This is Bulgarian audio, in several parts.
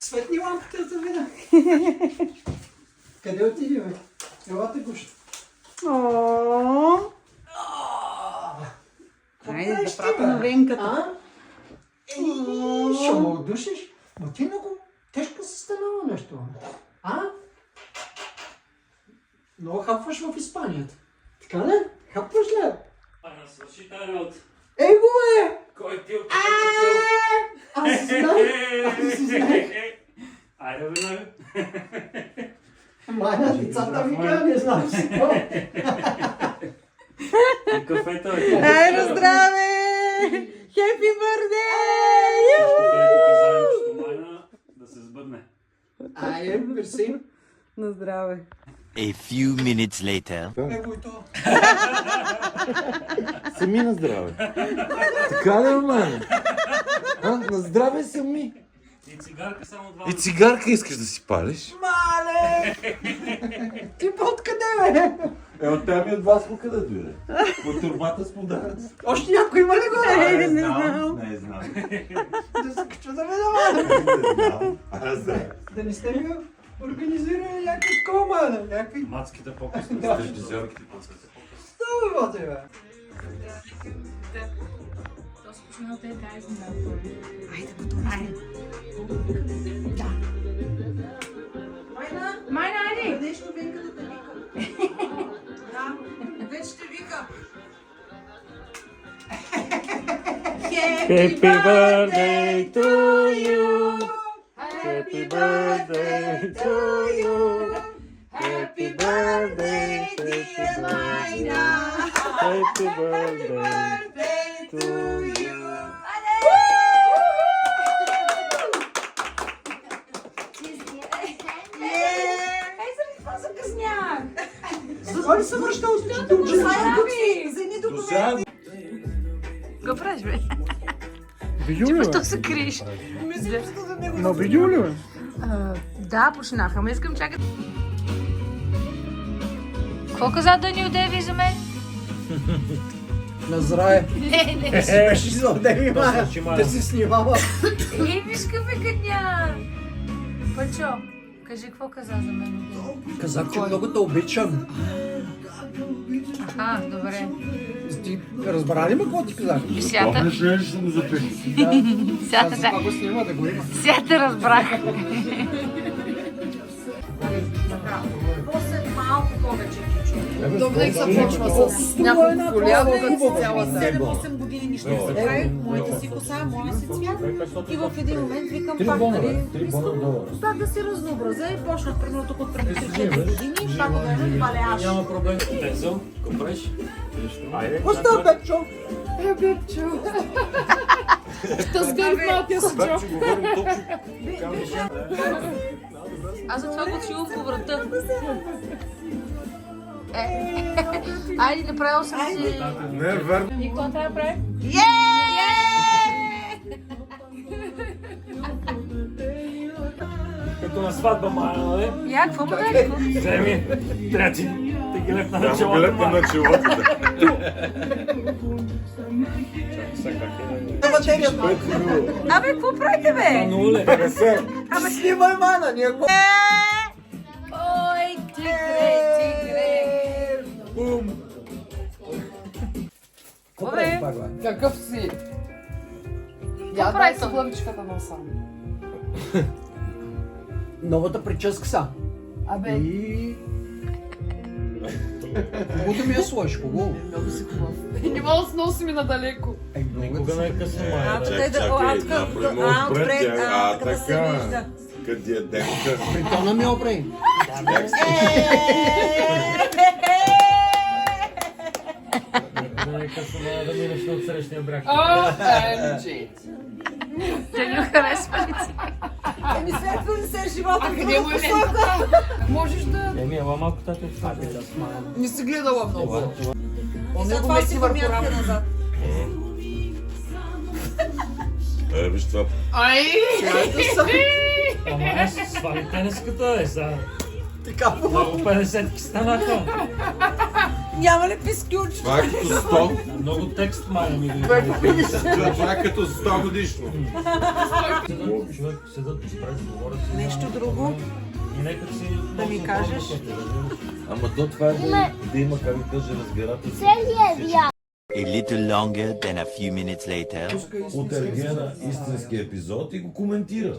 Светни лампите за вида. Къде отидеме? Елате гуща. Хайде да прата на венката. Ще му отдушиш? Но ти много тежка си станала нещо. А? Много хапваш в Испанията. Така ли? Хапваш ли? Ана, свърши тази работа. Его е! Кой ти Аз си знаех. Аз си знаех. Айде веднага. Майна, децата ми казва, не знам си какво. И кафето е. Ай, на здраве! Хепи бърдей! Където казаем, Майна да се сбъдне. Айде, мерси. На здраве! A few minutes later. Его и то. Сами на здраве. Така ли, маме? На здраве сами. И цигарка само два. И цигарка искаш да си палиш? Мале! Ти откъде, бе? От там и от вас по къде дойде? От турбата с подаръци. Още някой има ли го? Не знам. Не знам. Да се качва да ме дава. Не знам. Аз да. Да не сте ли организирали някакви такова, мана? Някакви... Мацките по-късно. Стриптизерките по-късно. Става, бате, бе. Майна, айде! Нещо венка да те викам. Вече ще викам. Happy birthday to you. Happy birthday to you. Happy birthday, dear Maina. Happy birthday to you. Защо ли се връща от Досега Го правиш, бе? Видео Ти ли, защо се криеш? На видео ли, бе? Да, почнаха. Ме искам чакат. Какво каза Данил Деви за мен? На здраве. Не. Си беше за Деви, Мая. Да си снимала. Виж какъв кадня. Пачо, кажи какво каза за мен Деви? Казах, че много те обичам. Аха, добре. Ти разбра ли ме какво ти казах? Сята, помниш ли, че съм го записал? сята, Това го снима да го има. сята разбрах. После малко повече Добре, започва с няколко коля, докато цялата. 7-8 години нищо не се прави, моята си коса, моя си цвят. И в един момент викам пак, нали, пак да си разнообразя и почнах, примерно тук от преди 4 години, пак да гледам балеаж. Няма проблем. Тензъл, какво правиш? Айде. Оста, Бепчо! Бепчо. Тъскан в малкия си джоб. Аз затова го чувам по врата. Айде, направил съм си... Не, верно. И какво трябва да прави? Като на сватба, Майна, нали? Я, какво му дай? Вземи, трябва ти ги лепна на Да, челото, билета Майна. на челото. Абе, какво правите, бе? Нуле. 50. Снимай, мана, ние го... Ой, тигре. Бум! Какво правиш, Барба? Какъв си? Я прави дай си той? главичката насам. Новата прическа са. Абе, И... Кого да ми я сложиш? Кого? много си хубав. И не мога да се носи ми надалеко. Никога не е късно, Майна. Чакай, отпред, така. Къде е демка? Притона ми опрей. Не е късно, Майна, да минеш на отсрещния бряг. OMG. Данил харесва ли ти? Еми светва ли се живота? А къде му е лентата? Можеш да... Еми, ела малко тате. Не си гледала много. Он След това си върху назад. Виж това. Ай! Ама свали тениската, е за... Така Много 50-ки станаха. Няма ли пискюч? Това е като 100. Много текст май ми Това е като 100 годишно. Човек седат, през говорят си. Нещо друго? И нека си... Да ми кажеш. Ама то това е да има, как да кажа, разбирателство. A little longer than a few minutes later. От Ергена истински епизод и го коментира.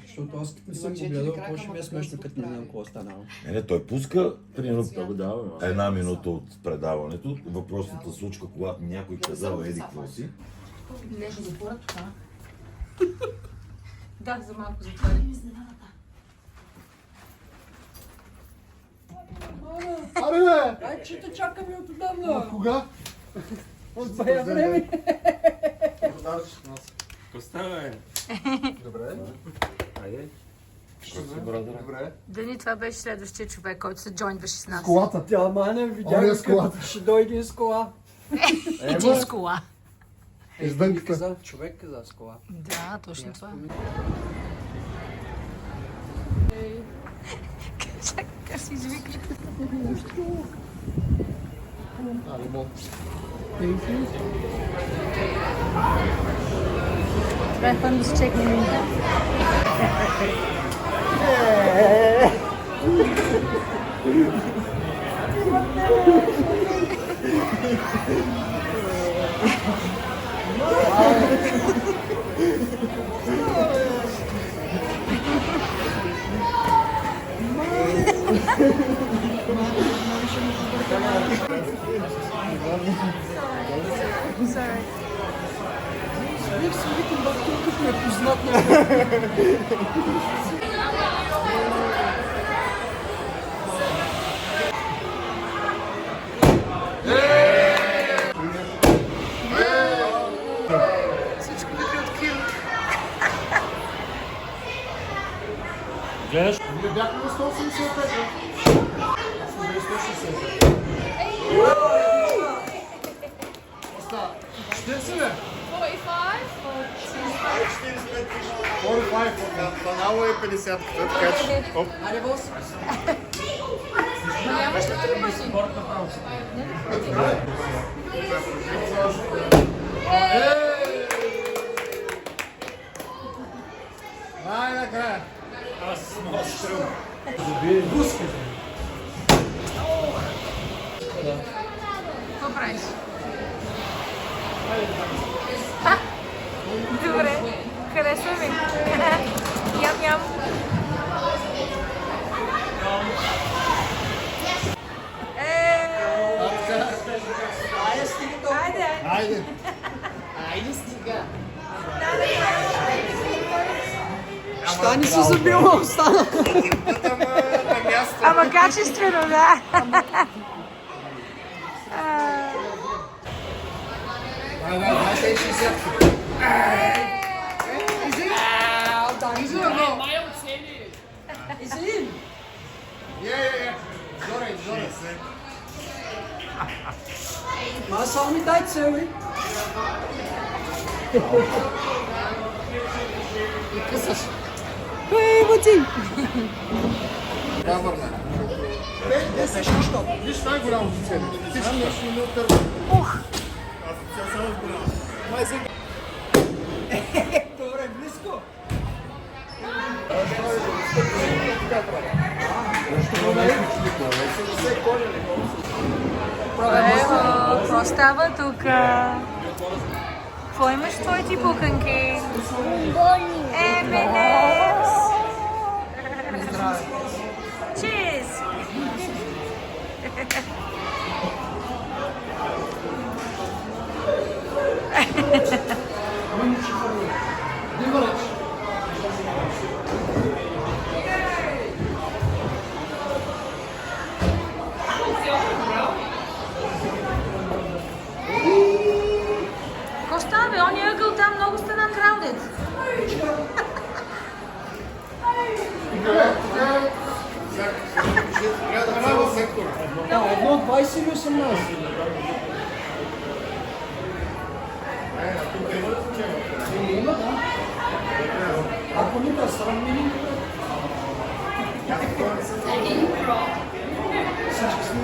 Защото аз като не съм го гледал, какво ще ми е смешно, като не знам какво е станало. Не, той пуска примерно една минута от предаването, въпросната случка, когато някой казал еди какво си. Нещо затворя тук. Да, за малко затвори. Аре, бе! Ай, че те чакаме от отдавна. Кога? От бая време. Поставя. Добре. Айде. Добре. Дани, това беше следващия човек, който се джойнваше с нас. Колата. Тя Маня видя, Оня с колата. ще дойде с кола. Иди с кола. Издънката. Човек каза с кола. Да, точно това. Как си извикаш? Трябва да да се чекне минута. Sorry. Всичко ви открил. Гледаш? Ние бяхме на 185. Остава. 40 бе? 45, канало е 50. Така че, оп. Аре, бос. Нямаш ли три пъти? Най-накрая. Аз много струм. Какво правиш? Добре, харесва ми. Ям. Айде. Айде стига. Ща не си забила, остана. Ама качествено, да. Айде, 60. Извини. Зоре. Ма само ми дай цели. И късаш. Бути! Да, върна. Те се що? Виж най-голямото цели. Всички нещо не отърва. Ух! Добре, близко. Ево, какво става тук? Какво имаш в твоите пуканки? Ебенес! Чиз! Какво става, бе? Ония ъгъл там много стана краудет. Трябва да хвана сектора. Едно 20 или 18? Има, да. Ако не да сравним, всички сме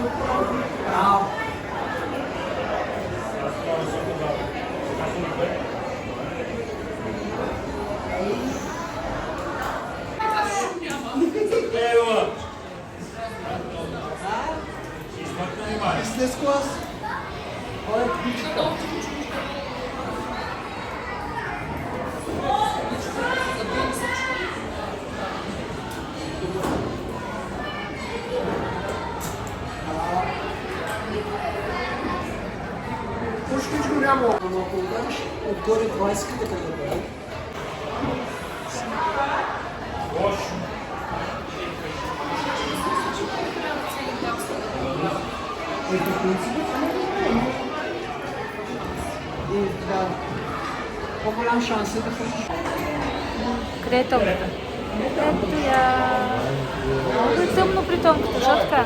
Горе 20 така да бъде. Да. По-голям шанс е да ходиш. Къде е томката? Ето я. Много е тъмно при томката. Защо така?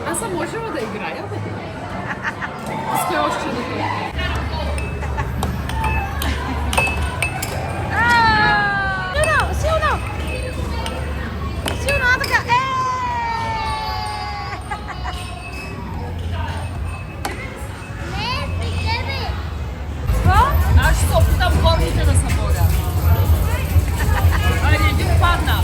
Аз съм можела да играя. Искай още да го. Силно! Силно, а така! Аз ще се опитам горните да съборя. Айде, един падна.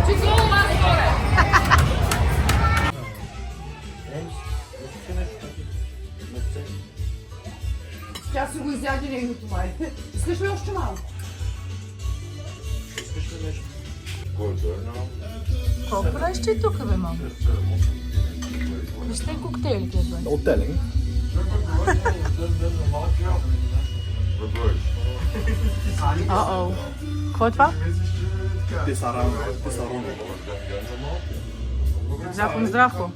Число аз горе. Тя си го изяде нейното май. Искаш ли още малко? Който е? Колко правиш ти тук, бе, мамо? Вижте коктейлите, бе. Отелен. О-о. Какво е това? Писарано. Здравко, здравко.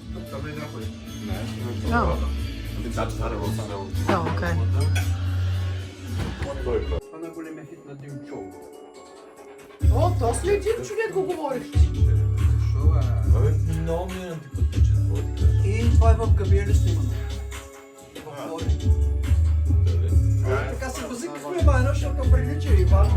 О, окей. Това на големия хит на Дим Чоу. О, то след един човек го говориш. Много ми е антипатичен. И това е в Габриели снимано. Така се позикахме, Ивана, защото прилича Иван.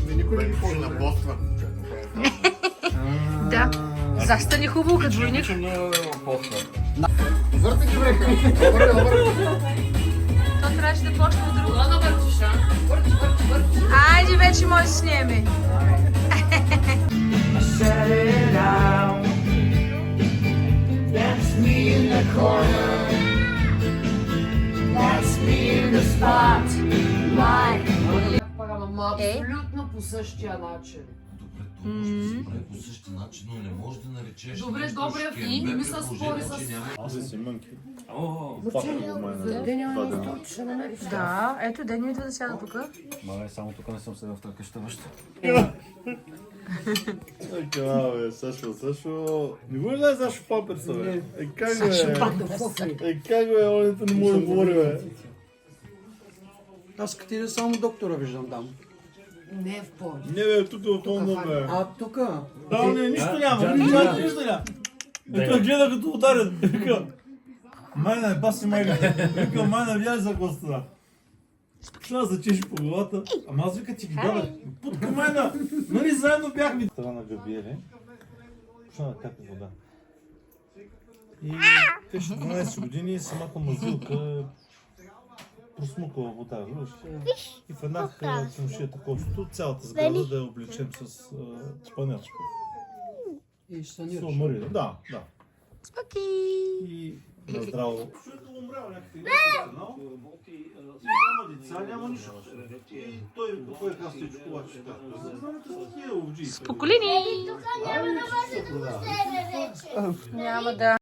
Никой не ги ползва. Да. Застани хубаво, като двойник. Върти човек. То трябваше да почне от друго. Айде вече може да снеме. Ама абсолютно по същия начин. Добре, по същия начин, но не можеш да наречеш. Добре, и не ми се спори с... Аз си мънки. Да, ето Дени идва да сяда тук. Мале, само тук не съм седал в тази къща още. Бе, Сашо. Не го ли Сашо Памперса, бе? Как бе, олето не може да говори, бе? Аз като иде само доктора виждам там. Не е в повече. Не, бе, тук в фонда, бе. А тук? Да, не, нищо няма, нищо няма. Ето гледа като ударят. Вика, майна е баси майка. Вика, майна вяз за коста. Почна да зачеш по главата. Ама аз вика ти ги дадах. Путка майна, нали заедно бяхме. Това на Габриели. Почна да капи вода. И беше 12 години, самата мазилка просмукала вода, виж? И фанах комшията костото, цялата сграда да я облечем с панелчка. И ще санираш. Марина, да. Споки! И на здраво. Човека умрял някакви работи, няма деца, няма нищо. И той какво е казал всичко, обаче така. Споколини! Няма да.